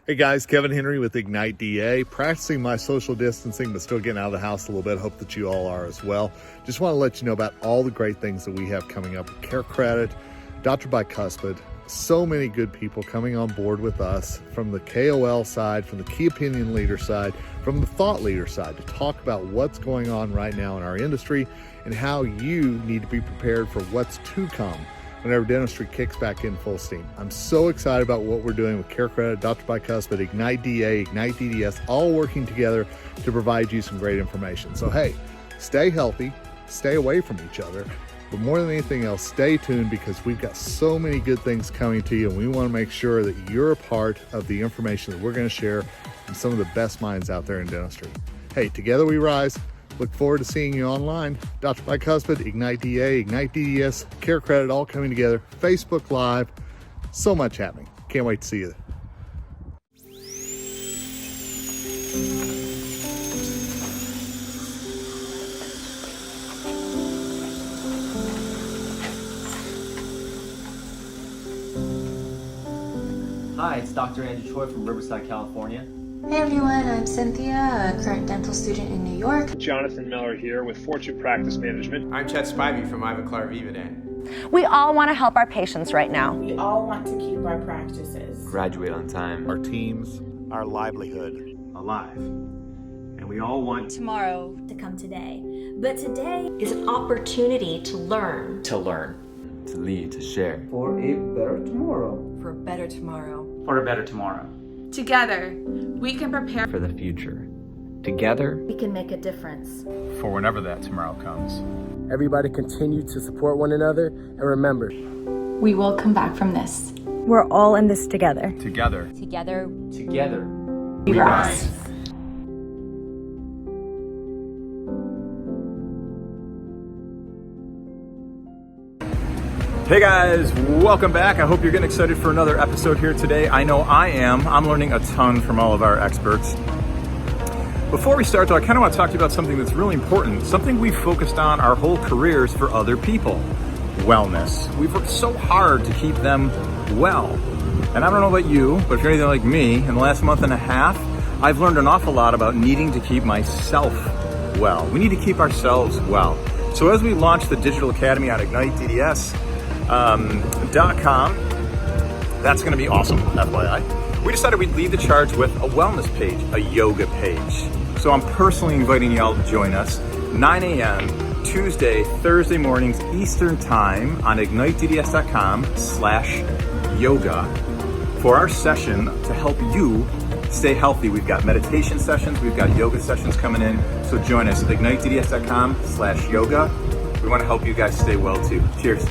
Hey guys, Kevin Henry with Ignite DA, practicing my social distancing, but still getting out of the house a little bit. Hope that you all are as well. Just want to let you know about all the great things that we have coming up with Care Credit, Dr. Bicuspid, so many good people coming on board with us from the KOL side, from the key opinion leader side, from the thought leader side to talk about what's going on right now in our industry and how you need to be prepared for what's to come whenever dentistry kicks back in full steam. I'm so excited about what we're doing with Care Credit, Dr. Bicuspid, Ignite DA, Ignite DDS, all working together to provide you some great information. So hey, stay healthy, stay away from each other, but more than anything else, stay tuned because we've got so many good things coming to you and we want to make sure that you're a part of the information that we're going to share from some of the best minds out there in dentistry. Hey, together we rise. Look forward to seeing you online. Dr. Bicuspid, Ignite DA, Ignite DDS, Care Credit, all coming together. Facebook Live, so much happening. Can't wait to see you. Hi, it's Dr. Andrew Choi from Riverside, California. Hey everyone, I'm Cynthia, a current dental student in New York. Jonathan Miller here with Fortune Practice Management. I'm Chet Spivey from Ivoclar Vivadan. We all want to help our patients right now. We all want to keep our practices, Graduate on time. Our teams, our livelihood Alive. And we all want tomorrow to come today. But today is an opportunity to learn. To learn. To lead. To share. For a better tomorrow. for a better tomorrow. For a better tomorrow. Together, we can prepare For the future. Together, We can make a difference. for whenever that tomorrow comes. Everybody continue to support one another, and remember, we will come back from this. We're all in this together. Together. together. Together. We rise. Hey guys, welcome back. I hope you're getting excited for another episode here today. I know I am. I'm learning a ton from all of our experts. Before we start though, I kind of want to talk to you about something that's really important, something we've focused on our whole careers for other people, wellness. We've worked so hard to keep them well. And I don't know about you, but if you're anything like me, in the last month and a half, I've learned an awful lot about needing to keep myself well. We need to keep ourselves well. So as we launch the Digital Academy on IgniteDDS.com, that's going to be awesome, FYI. We decided we'd lead the charge with a wellness page, a yoga page. So I'm personally inviting y'all to join us 9 a.m. Tuesday, Thursday mornings Eastern Time on IgniteDDS.com/yoga for our session to help you stay healthy. We've got meditation sessions, we've got yoga sessions coming in. So join us at IgniteDDS.com/yoga. We want to help you guys stay well too. Cheers.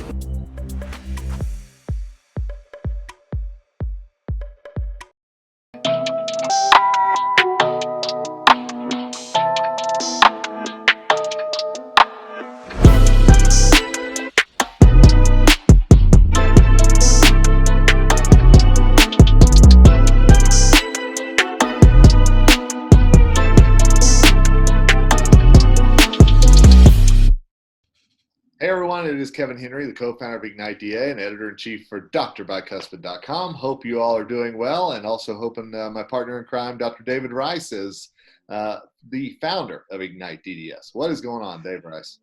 Hey everyone, it is Kevin Henry, the co-founder of Ignite DA and editor-in-chief for drbicuspid.com. Hope you all are doing well, and also hoping my partner in crime, Dr. David Rice, is the founder of Ignite DDS. What is going on, Dave Rice?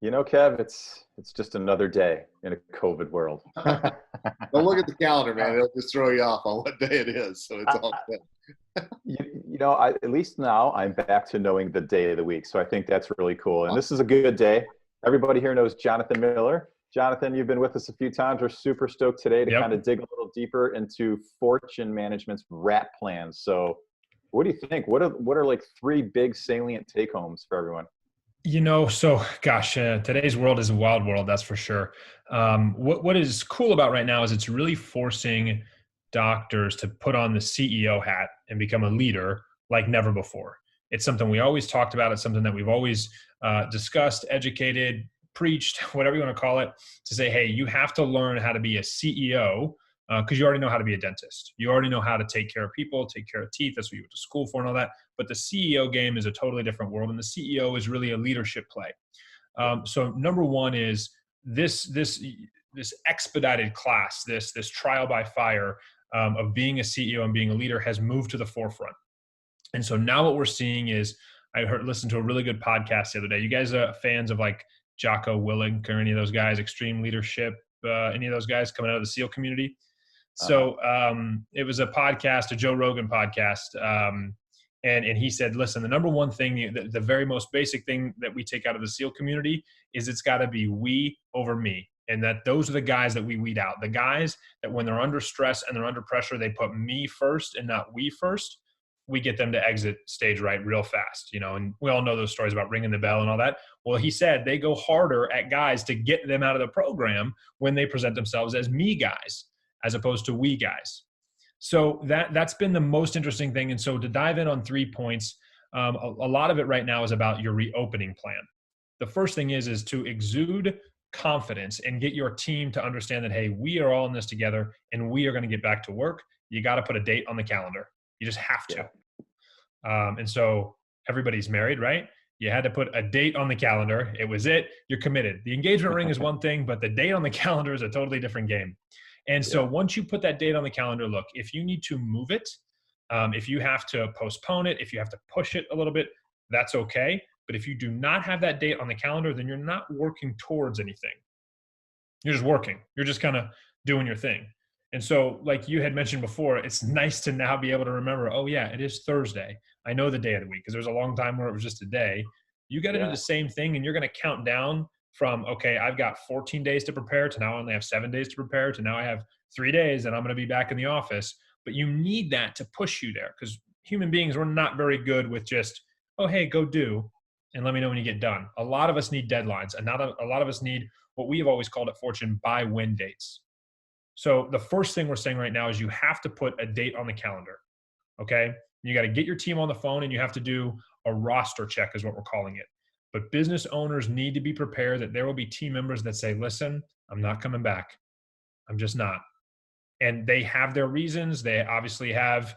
You know, Kev, it's just another day in a COVID world. Don't look at the calendar, man. It'll just throw you off on what day it is, so it's all good. At least now I'm back to knowing the day of the week, so I think that's really cool. And this is a good day. Everybody here knows Jonathan Miller. Jonathan, you've been with us a few times. We're super stoked today to kind of dig a little deeper into Fortune Management's wrap plans. So what do you think? What are like three big salient take homes for everyone? Today's world is a wild world, that's for sure. What is cool about right now is it's really forcing doctors to put on the CEO hat and become a leader like never before. It's something we always talked about. It's something that we've always discussed, educated, preached, whatever you want to call it, to say, hey, you have to learn how to be a CEO because you already know how to be a dentist. You already know how to take care of people, take care of teeth. That's what you went to school for and all that. But the CEO game is a totally different world, and the CEO is really a leadership play. So number one is this expedited class, this trial by fire of being a CEO and being a leader has moved to the forefront. And so now what we're seeing is, listened to a really good podcast the other day. You guys are fans of like Jocko Willink or any of those guys, Extreme Leadership, any of those guys coming out of the SEAL community? So it was a podcast, a Joe Rogan podcast. And he said, listen, the number one thing, the very most basic thing that we take out of the SEAL community is it's got to be we over me. And that those are the guys that we weed out. The guys that when they're under stress and they're under pressure, they put me first and not we first. We get them to exit stage right real fast, and we all know those stories about ringing the bell and all that. Well, he said they go harder at guys to get them out of the program when they present themselves as me guys, as opposed to we guys. So that's been the most interesting thing. And so to dive in on 3 points, a lot of it right now is about your reopening plan. The first thing is to exude confidence and get your team to understand that, hey, we are all in this together and we are going to get back to work. You got to put a date on the calendar. You just have to. And so everybody's married, right? You had to put a date on the calendar. It was it. You're committed. The engagement ring is one thing, but the date on the calendar is a totally different game. And so once you put that date on the calendar, look, if you need to move it, if you have to postpone it, if you have to push it a little bit, that's okay. But if you do not have that date on the calendar, then you're not working towards anything. You're just working. You're just kind of doing your thing. And so like you had mentioned before, it's nice to now be able to remember, oh yeah, it is Thursday. I know the day of the week because there was a long time where it was just a day. You got to do the same thing, and you're going to count down from, okay, I've got 14 days to prepare to now I only have 7 days to prepare to now I have 3 days and I'm going to be back in the office. But you need that to push you there because human beings, we're not very good with just, oh, hey, go do and let me know when you get done. A lot of us need deadlines, and not a lot of us need what we have always called at Fortune buy when dates. So the first thing we're saying right now is you have to put a date on the calendar, okay? You got to get your team on the phone and you have to do a roster check is what we're calling it. But business owners need to be prepared that there will be team members that say, listen, I'm not coming back. I'm just not. And they have their reasons. They obviously have,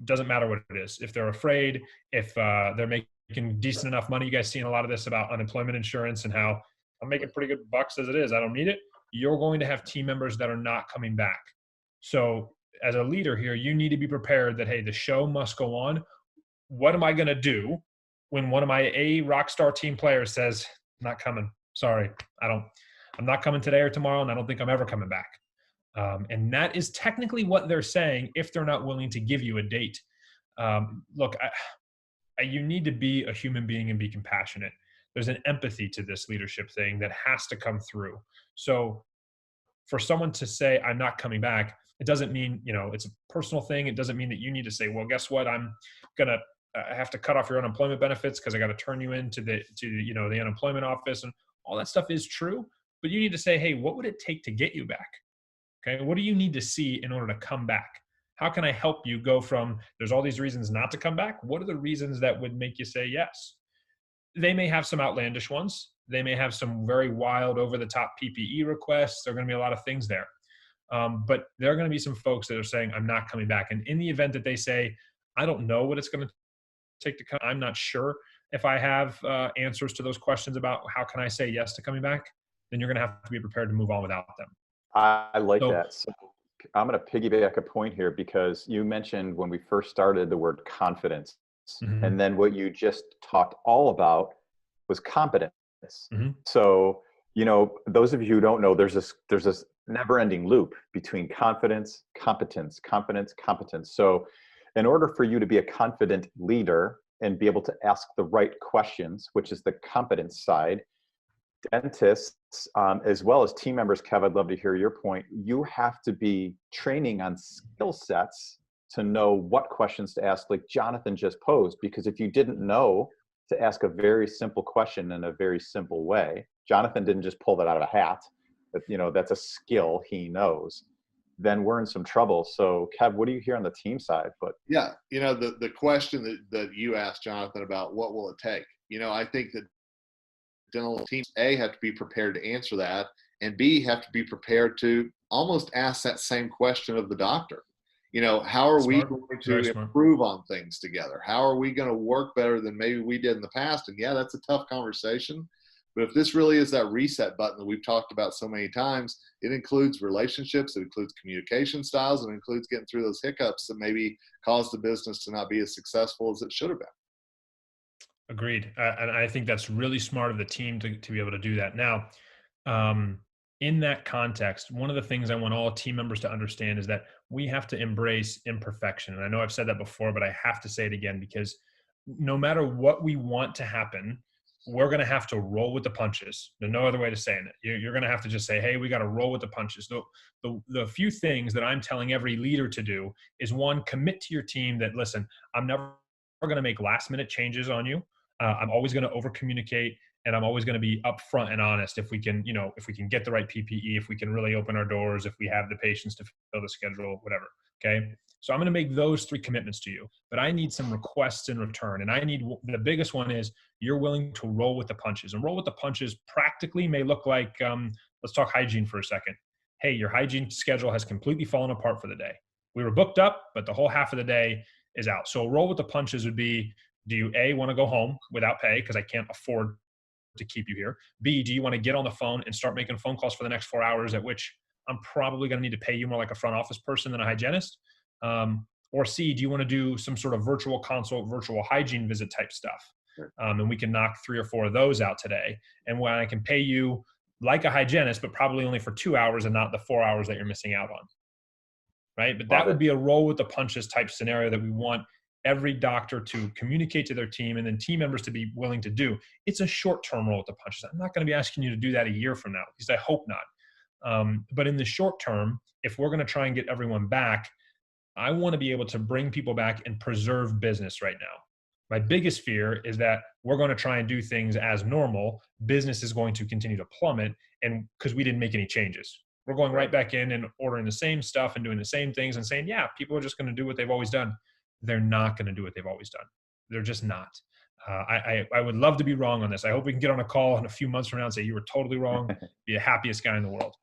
doesn't matter what it is. If they're afraid, if they're making decent enough money, you guys seen a lot of this about unemployment insurance and how I'm making pretty good bucks as it is. I don't need it. You're going to have team members that are not coming back. So as a leader here, you need to be prepared that, hey, the show must go on. What am I going to do when one of my rock star team players says, not coming, sorry, I'm not coming today or tomorrow, and I don't think I'm ever coming back. And that is technically what they're saying if they're not willing to give you a date. Look, you need to be a human being and be compassionate. There's an empathy to this leadership thing that has to come through. So for someone to say, I'm not coming back, it doesn't mean, it's a personal thing. It doesn't mean that you need to say, well, guess what? I'm going to have to cut off your unemployment benefits because I got to turn you into the unemployment office, and all that stuff is true. But you need to say, hey, what would it take to get you back? Okay. What do you need to see in order to come back? How can I help you go from, there's all these reasons not to come back? What are the reasons that would make you say yes? They may have some outlandish ones. They may have some very wild, over-the-top PPE requests. There are going to be a lot of things there. But there are going to be some folks that are saying, I'm not coming back. And in the event that they say, I don't know what it's going to take to come, I'm not sure if I have answers to those questions about how can I say yes to coming back, then you're going to have to be prepared to move on without them. I like that. So I'm going to piggyback a point here because you mentioned when we first started the word confidence. Mm-hmm. And then what you just talked all about was competence. Mm-hmm. So, those of you who don't know, there's this never-ending loop between confidence, competence. So in order for you to be a confident leader and be able to ask the right questions, which is the competence side, dentists, as well as team members, Kev, I'd love to hear your point. You have to be training on skill sets to know what questions to ask, like Jonathan just posed, because if you didn't know to ask a very simple question in a very simple way, Jonathan didn't just pull that out of a hat, but that's a skill he knows, then we're in some trouble. So Kev, what do you hear on the team side? But yeah, the question that you asked Jonathan about what will it take? I think that dental teams, A, have to be prepared to answer that, and B, have to be prepared to almost ask that same question of the doctor. How are we going to improve on things together? How are we going to work better than maybe we did in the past? And yeah, that's a tough conversation, But if this really is that reset button that we've talked about so many times, it includes relationships, it includes communication styles, and it includes getting through those hiccups that maybe caused the business to not be as successful as it should have been. Agreed. And I think that's really smart of the team to be able to do that. Now, in that context, one of the things I want all team members to understand is that we have to embrace imperfection. And I know I've said that before, but I have to say it again, because no matter what we want to happen, we're going to have to roll with the punches. There's no other way to say it. You're going to have to just say, hey, we got to roll with the punches. The few things that I'm telling every leader to do is, one, commit to your team that, listen, I'm never going to make last minute changes on you. I'm always going to over communicate, and I'm always going to be upfront and honest. If we can, if we can get the right PPE, if we can really open our doors, if we have the patients to fill the schedule, whatever. Okay. So I'm going to make those 3 commitments to you, but I need some requests in return. And the biggest one is you're willing to roll with the punches. And roll with the punches practically may look like, let's talk hygiene for a second. Hey, your hygiene schedule has completely fallen apart for the day. We were booked up, but the whole half of the day is out. So roll with the punches would be, do you A, want to go home without pay because I can't afford to keep you here? B, do you want to get on the phone and start making phone calls for the next 4 hours, at which I'm probably going to need to pay you more like a front office person than a hygienist? Or C, do you want to do some sort of virtual consult, virtual hygiene visit type stuff? And we can knock 3 or 4 of those out today. And when I can pay you like a hygienist, but probably only for 2 hours and not the 4 hours that you're missing out on. Right. But that would be a roll with the punches type scenario that we want every doctor to communicate to their team, and then team members to be willing to do. It's a short-term roll with the punches. I'm not going to be asking you to do that a year from now, at least I hope not. But in the short term, if we're going to try and get everyone back, I want to be able to bring people back and preserve business right now. My biggest fear is that we're going to try and do things as normal. Business is going to continue to plummet, and because we didn't make any changes. We're going right back in and ordering the same stuff and doing the same things and saying, yeah, people are just going to do what they've always done. They're not going to do what they've always done. They're just not. I would love to be wrong on this. I hope we can get on a call in a few months from now and say you were totally wrong. Be the happiest guy in the world.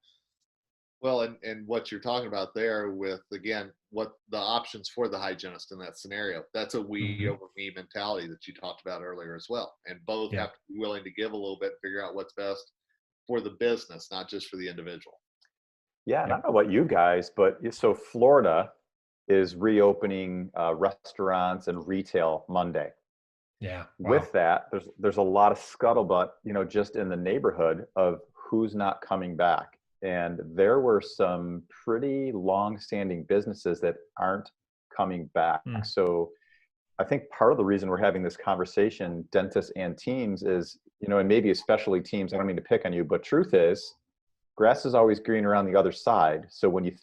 Well, and what you're talking about there with, again, what the options for the hygienist in that scenario, that's a we over me mentality that you talked about earlier as well. And both have to be willing to give a little bit, figure out what's best for the business, not just for the individual. Yeah, and I don't know about you guys, but so Florida is reopening restaurants and retail Monday. Yeah. Wow. With that, there's a lot of scuttlebutt, just in the neighborhood of who's not coming back. And there were some pretty long-standing businesses that aren't coming back. So I think part of the reason we're having this conversation, dentists and teams, is, and maybe especially teams, I don't mean to pick on you, but truth is, grass is always green around the other side. So when you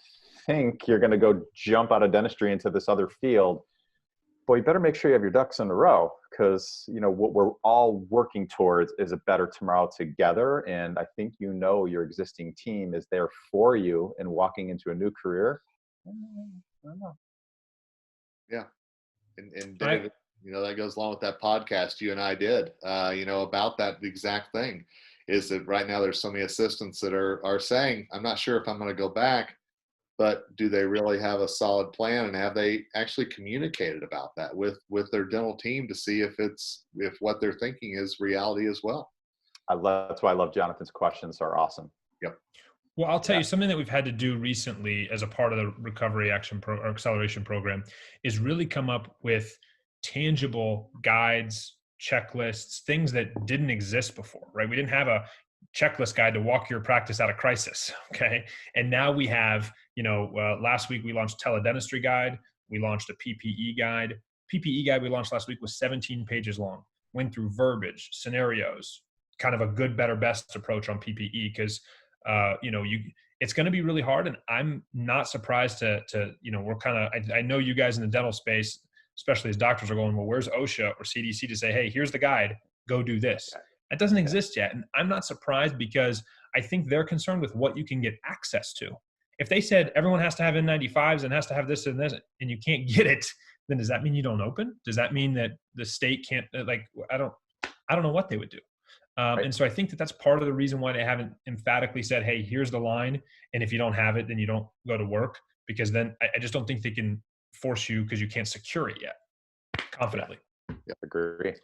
think you're going to go jump out of dentistry into this other field, well, you better make sure you have your ducks in a row, because what we're all working towards is a better tomorrow together. And I think your existing team is there for you and walking into a new career. I don't know. Yeah, and David, that goes along with that podcast you and I did, about that exact thing. Is that right now there's so many assistants that are saying, I'm not sure if I'm going to go back. But do they really have a solid plan, and have they actually communicated about that with their dental team to see if what they're thinking is reality as well? That's why I love Jonathan's questions. Are awesome. Yep. Well, I'll tell you something that we've had to do recently as a part of the recovery action or acceleration program is really come up with tangible guides, checklists, things that didn't exist before, right? We didn't have a checklist guide to walk your practice out of crisis. Okay. And now we have, last week we launched teledentistry guide. We launched a PPE guide. PPE guide we launched last week was 17 pages long, went through verbiage, scenarios, kind of a good, better, best approach on PPE. Cause it's going to be really hard. And I'm not surprised I know you guys in the dental space, especially as doctors, are going, well, where's OSHA or CDC to say, hey, here's the guide, go do this. That doesn't exist yet. And I'm not surprised, because I think they're concerned with what you can get access to. If they said everyone has to have N95s and has to have this and this, and you can't get it, then does that mean you don't open? Does that mean that the state can't, I don't know what they would do. Right. And so I think that's part of the reason why they haven't emphatically said, hey, here's the line. And if you don't have it, then you don't go to work, because then I just don't think they can force you, because you can't secure it yet confidently. Yeah, agree.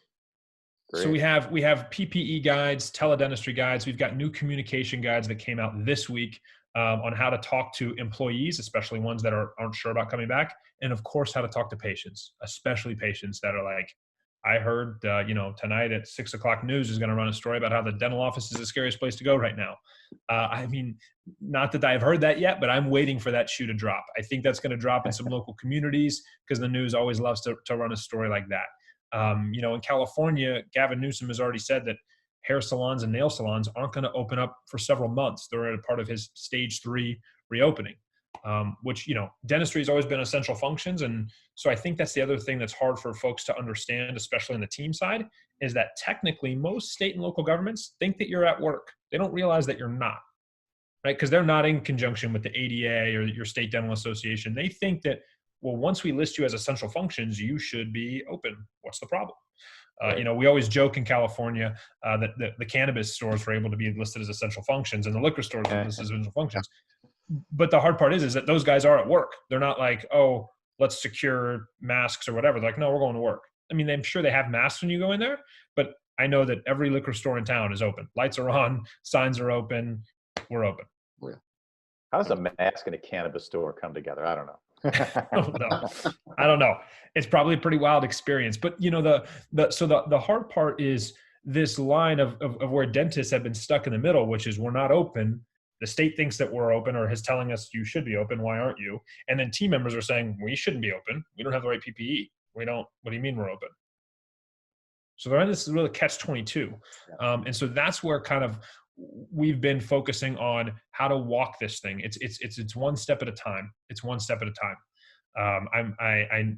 So we have PPE guides, teledentistry guides. We've got new communication guides that came out this week on how to talk to employees, especially ones that aren't sure about coming back, and of course how to talk to patients, especially patients that are like, I heard, tonight at 6 o'clock news is going to run a story about how the dental office is the scariest place to go right now. I mean, not that I've heard that yet, but I'm waiting for that shoe to drop. I think that's going to drop in some local communities because the news always loves to run a story like that. In California, Gavin Newsom has already said that hair salons and nail salons aren't going to open up for several months. They're at a part of his stage 3 reopening, which, dentistry has always been essential functions. And so I think that's the other thing that's hard for folks to understand, especially on the team side, is that technically most state and local governments think that you're at work. They don't realize that you're not, right? Because they're not in conjunction with the ADA or your state dental association. They think that, well, once we list you as essential functions, you should be open. What's the problem? Right. We always joke in California that the cannabis stores were able to be listed as essential functions and the liquor stores were listed as essential functions. But the hard part is that those guys are at work. They're not like, oh, let's secure masks or whatever. They're like, no, we're going to work. I mean, I'm sure they have masks when you go in there, but I know that every liquor store in town is open. Lights are on, signs are open, we're open. How does a mask and a cannabis store come together? I don't know. I don't know. It's probably a pretty wild experience, but the hard part is this line of where dentists have been stuck in the middle, which is we're not open. The state thinks that we're open or is telling us you should be open. Why aren't you? And then team members are saying we shouldn't be open. We don't have the right PPE. What do you mean we're open? So they're in this really catch-22. And so that's where kind of we've been focusing on how to walk this thing. It's one step at a time. It's one step at a time. I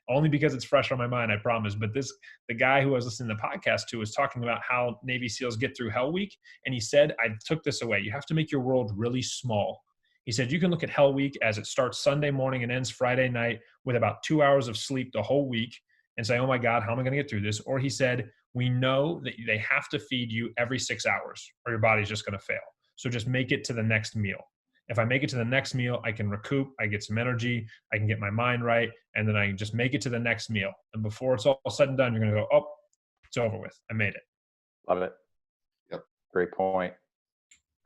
only because it's fresh on my mind, I promise. But the guy who I was listening to the podcast to was talking about how Navy SEALs get through Hell Week. And he said, I took this away. You have to make your world really small. He said, you can look at Hell Week as it starts Sunday morning and ends Friday night with about 2 hours of sleep the whole week and say, oh my God, how am I going to get through this? Or he said, we know that they have to feed you every 6 hours or your body's just going to fail. So just make it to the next meal. If I make it to the next meal, I can recoup, I get some energy, I can get my mind right, and then I can just make it to the next meal. And before it's all said and done, you're going to go, oh, it's over with. I made it. Love it. Yep. Great point.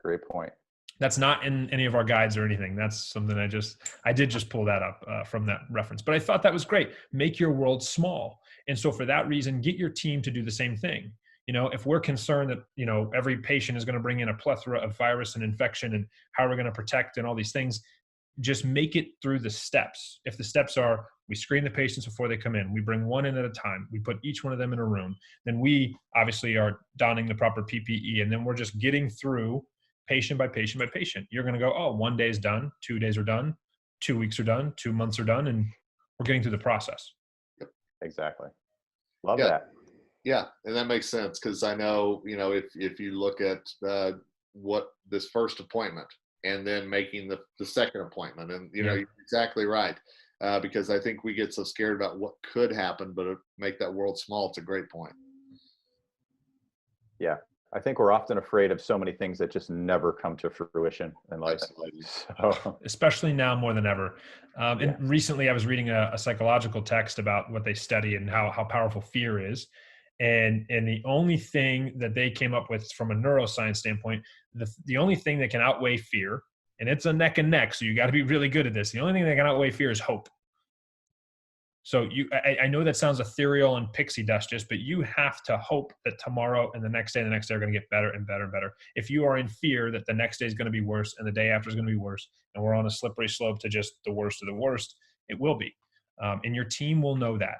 Great point. That's not in any of our guides or anything. That's something I did just pull that up from that reference. But I thought that was great. Make your world small. And so for that reason, get your team to do the same thing. If we're concerned that, every patient is going to bring in a plethora of virus and infection and how we're going to protect and all these things, just make it through the steps. If the steps are, we screen the patients before they come in, we bring one in at a time, we put each one of them in a room, then we obviously are donning the proper PPE, and then we're just getting through patient by patient by patient. You're going to go, oh, 1 day is done, 2 days are done, 2 weeks are done, 2 months are done, and we're getting through the process. Exactly. Love that. Yeah, and that makes sense because I know, if you look at what this first appointment and then making the second appointment, and you're exactly right, because I think we get so scared about what could happen, but make that world small. It's a great point. Yeah, I think we're often afraid of so many things that just never come to fruition in life. So. Especially now more than ever. And recently I was reading a psychological text about what they study and how powerful fear is. And the only thing that they came up with from a neuroscience standpoint, the only thing that can outweigh fear, and it's a neck and neck, so you got to be really good at this. The only thing that can outweigh fear is hope. So I know that sounds ethereal and pixie dust just, but you have to hope that tomorrow and the next day and the next day are going to get better and better and better. If you are in fear that the next day is going to be worse and the day after is going to be worse, and we're on a slippery slope to just the worst of the worst, it will be. And your team will know that,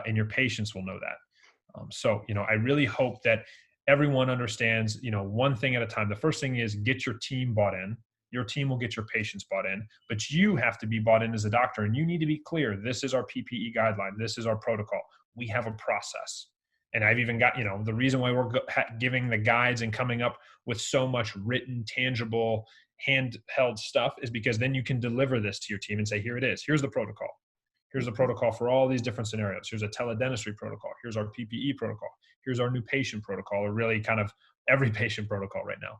and your patients will know that. So I really hope that everyone understands, one thing at a time. The first thing is get your team bought in. Your team will get your patients bought in, but you have to be bought in as a doctor, and you need to be clear. This is our PPE guideline. This is our protocol. We have a process. And I've even got, the reason why we're giving the guides and coming up with so much written, tangible, handheld stuff is because then you can deliver this to your team and say, here it is. Here's the protocol. Here's the protocol for all these different scenarios. Here's a teledentistry protocol. Here's our PPE protocol. Here's our new patient protocol, or really kind of every patient protocol right now.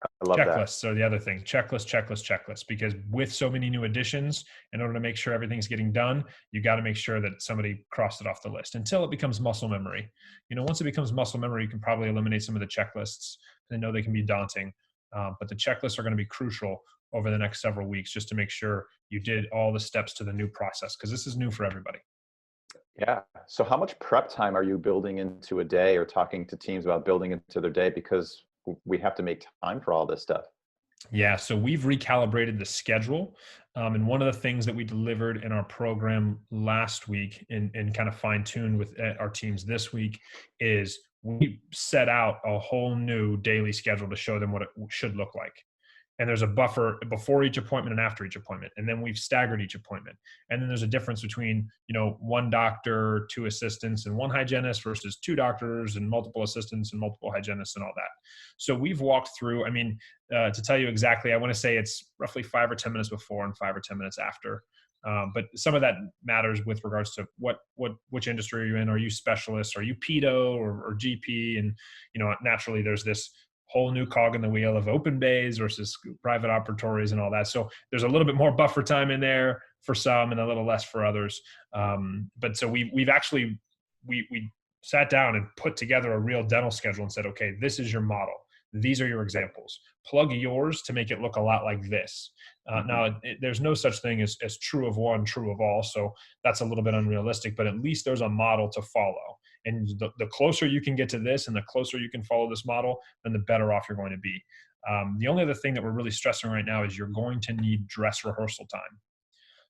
I love that. Checklists are the other thing. Checklist. Because with so many new additions, in order to make sure everything's getting done, you got to make sure that somebody crossed it off the list until it becomes muscle memory. Once it becomes muscle memory, you can probably eliminate some of the checklists. I know they can be daunting, but the checklists are going to be crucial over the next several weeks just to make sure you did all the steps to the new process, because this is new for everybody. Yeah. So how much prep time are you building into a day, or talking to teams about building into their day? Because we have to make time for all this stuff. Yeah, so we've recalibrated the schedule. And one of the things that we delivered in our program last week and kind of fine-tuned with our teams this week is we set out a whole new daily schedule to show them what it should look like. And there's a buffer before each appointment and after each appointment. And then we've staggered each appointment. And then there's a difference between, one doctor, 2 assistants, and 1 hygienist versus 2 doctors and multiple assistants and multiple hygienists and all that. So we've walked through, to tell you exactly, I want to say it's roughly 5 or 10 minutes before and 5 or 10 minutes after. But some of that matters with regards to which industry are you in? Are you specialist? Are you pedo or GP? And, naturally there's this whole new cog in the wheel of open bays versus private operatories and all that. So there's a little bit more buffer time in there for some and a little less for others. But so we've actually sat down and put together a real dental schedule and said, okay, this is your model. These are your examples. Plug yours to make it look a lot like this. Now, there's no such thing as true of one, true of all. So that's a little bit unrealistic, but at least there's a model to follow. And the closer you can get to this and the closer you can follow this model, then the better off you're going to be. The only other thing that we're really stressing right now is you're going to need dress rehearsal time.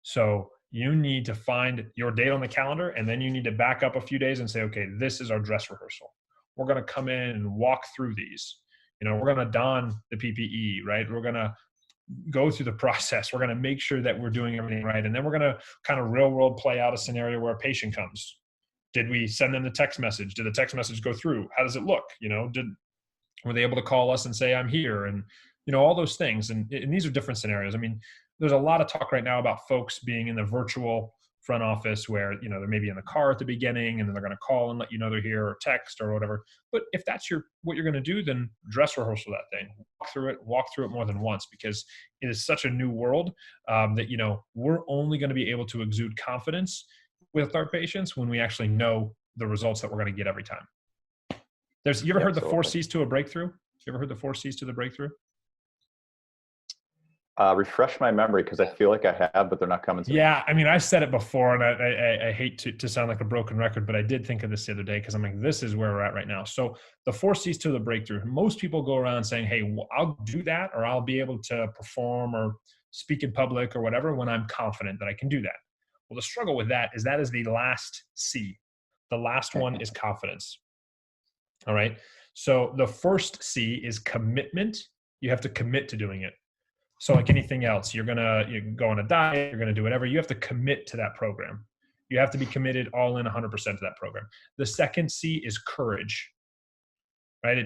So you need to find your date on the calendar, and then you need to back up a few days and say, okay, this is our dress rehearsal. We're going to come in and walk through these. We're going to don the PPE, right? We're going to go through the process. We're going to make sure that we're doing everything right. And then we're going to kind of real world play out a scenario where a patient comes. Did we send them the text message? Did the text message go through? How does it look? Were they able to call us and say, I'm here? And, all those things. And these are different scenarios. There's a lot of talk right now about folks being in the virtual front office where, they're maybe in the car at the beginning and then they're going to call and let you know they're here, or text or whatever. But if that's what you're going to do, then dress rehearsal that thing, walk through it more than once, because it is such a new world that, we're only going to be able to exude confidence with our patients when we actually know the results that we're going to get every time. You ever heard the 4 C's to a breakthrough? You ever heard the 4 C's to the breakthrough? Refresh my memory, because I feel like I have, but they're not coming to me. Yeah, I said it before, and I hate to sound like a broken record, but I did think of this the other day, because I'm like, this is where we're at right now. So the 4 C's to the breakthrough. Most people go around saying, hey, well, I'll do that, or I'll be able to perform or speak in public or whatever when I'm confident that I can do that. Well, the struggle with that is the last C. The last one is confidence. All right. So the first C is commitment. You have to commit to doing it. So like anything else, you go on a diet, you're going to do whatever. You have to commit to that program. You have to be committed all in 100% to that program. The second C is courage. Right?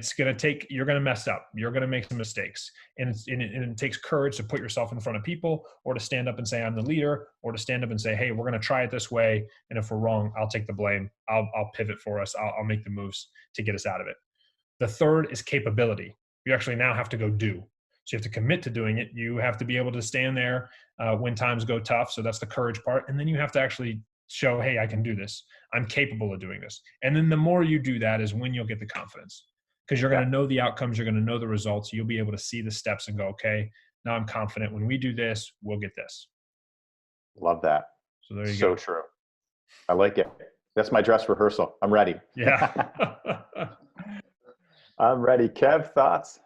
You're going to mess up. You're going to make some mistakes. And it takes courage to put yourself in front of people, or to stand up and say, I'm the leader, or to stand up and say, hey, we're going to try it this way. And if we're wrong, I'll take the blame. I'll pivot for us. I'll make the moves to get us out of it. The third is capability. You actually now have to go do. So you have to commit to doing it. You have to be able to stand there when times go tough. So that's the courage part. And then you have to actually show, hey, I can do this. I'm capable of doing this. And then the more you do that is when you'll get the confidence. Because you're going to know the outcomes, you're going to know the results. You'll be able to see the steps and go, okay, now I'm confident. When we do this, we'll get this. Love that. So there you So go. true. I like it. That's my dress rehearsal. I'm ready. Yeah. I'm ready. Kev, thoughts?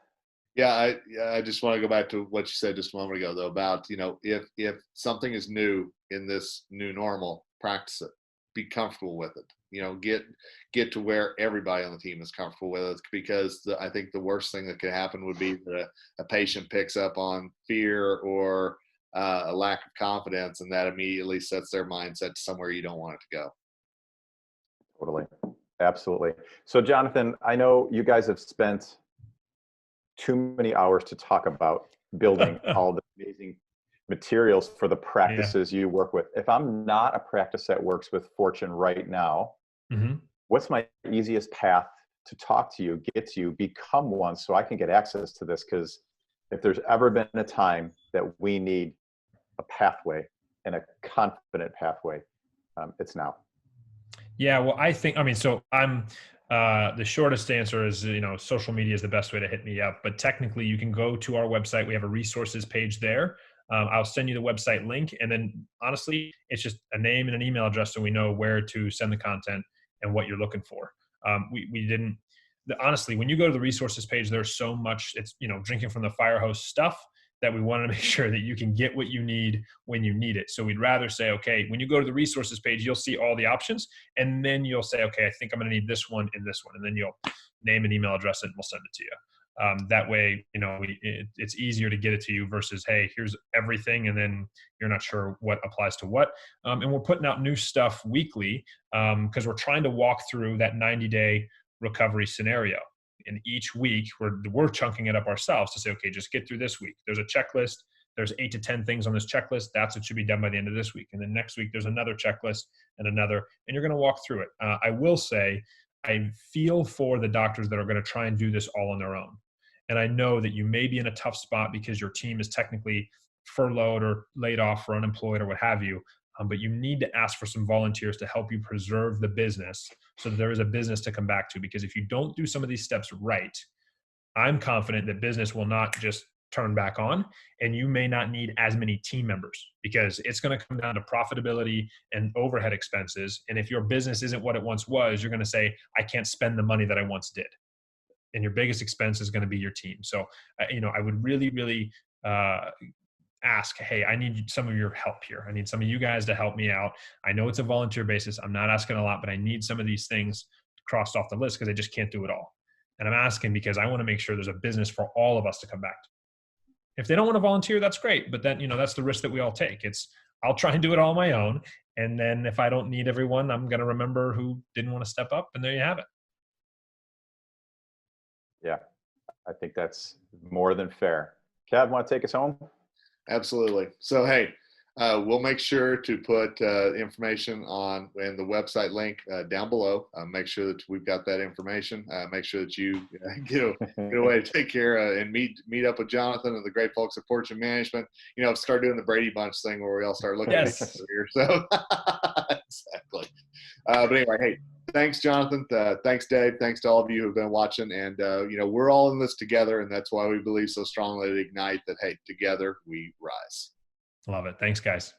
Yeah, I just want to go back to what you said just a moment ago, though, about, if something is new in this new normal, practice it. Be comfortable with it. Get to where everybody on the team is comfortable with it, because I think the worst thing that could happen would be that a patient picks up on fear or a lack of confidence, and that immediately sets their mindset to somewhere you don't want it to go. Totally. Absolutely. So Jonathan, I know you guys have spent too many hours to talk about building all the amazing materials for the practices you work with. If I'm not a practice that works with Fortune right now, what's my easiest path to talk to you, get to you, become one, so I can get access to this. Because if there's ever been a time that we need a pathway and a confident pathway, it's now. Yeah, well, so I'm, the shortest answer is, social media is the best way to hit me up. But technically, you can go to our website. We have a resources page there. I'll send you the website link. And then honestly, it's just a name and an email address so we know where to send the content and what you're looking for. Honestly, when you go to the resources page, there's so much, it's, drinking from the fire hose stuff, that we want to make sure that you can get what you need when you need it. So we'd rather say, okay, when you go to the resources page, you'll see all the options, and then you'll say, okay, I think I'm going to need this one and this one. And then you'll name an email address and we'll send it to you. That way, it's easier to get it to you versus, hey, here's everything, and then you're not sure what applies to what. And we're putting out new stuff weekly because we're trying to walk through that 90-day recovery scenario. And each week we're chunking it up ourselves to say, okay, just get through this week. There's a checklist. There's 8 to 10 things on this checklist. That's what should be done by the end of this week. And then next week, there's another checklist and another, and you're going to walk through it. I will say, I feel for the doctors that are going to try and do this all on their own. And I know that you may be in a tough spot because your team is technically furloughed or laid off or unemployed or what have you. But you need to ask for some volunteers to help you preserve the business so that there is a business to come back to. Because if you don't do some of these steps right, I'm confident that business will not just turn back on, and you may not need as many team members because it's going to come down to profitability and overhead expenses. And if your business isn't what it once was, you're going to say, I can't spend the money that I once did. And your biggest expense is going to be your team. So, I would really, really, ask, hey, I need some of your help here. I need some of you guys to help me out. I know it's a volunteer basis. I'm not asking a lot, but I need some of these things crossed off the list because I just can't do it all. And I'm asking because I want to make sure there's a business for all of us to come back to. If they don't want to volunteer, that's great. But then, that's the risk that we all take. I'll try and do it all on my own. And then if I don't need everyone, I'm going to remember who didn't want to step up. And there you have it. Yeah, I think that's more than fair. Kev, want to take us home? Absolutely. So, hey, we'll make sure to put information on and the website link down below. Make sure that we've got that information. Make sure that you get a way to take care and meet up with Jonathan and the great folks at Fortune Management. Start doing the Brady Bunch thing where we all start looking at each other here. So, exactly. But anyway, hey, thanks, Jonathan. Thanks, Dave. Thanks to all of you who've been watching. And, we're all in this together, and that's why we believe so strongly at Ignite that, hey, together we rise. Love it. Thanks, guys.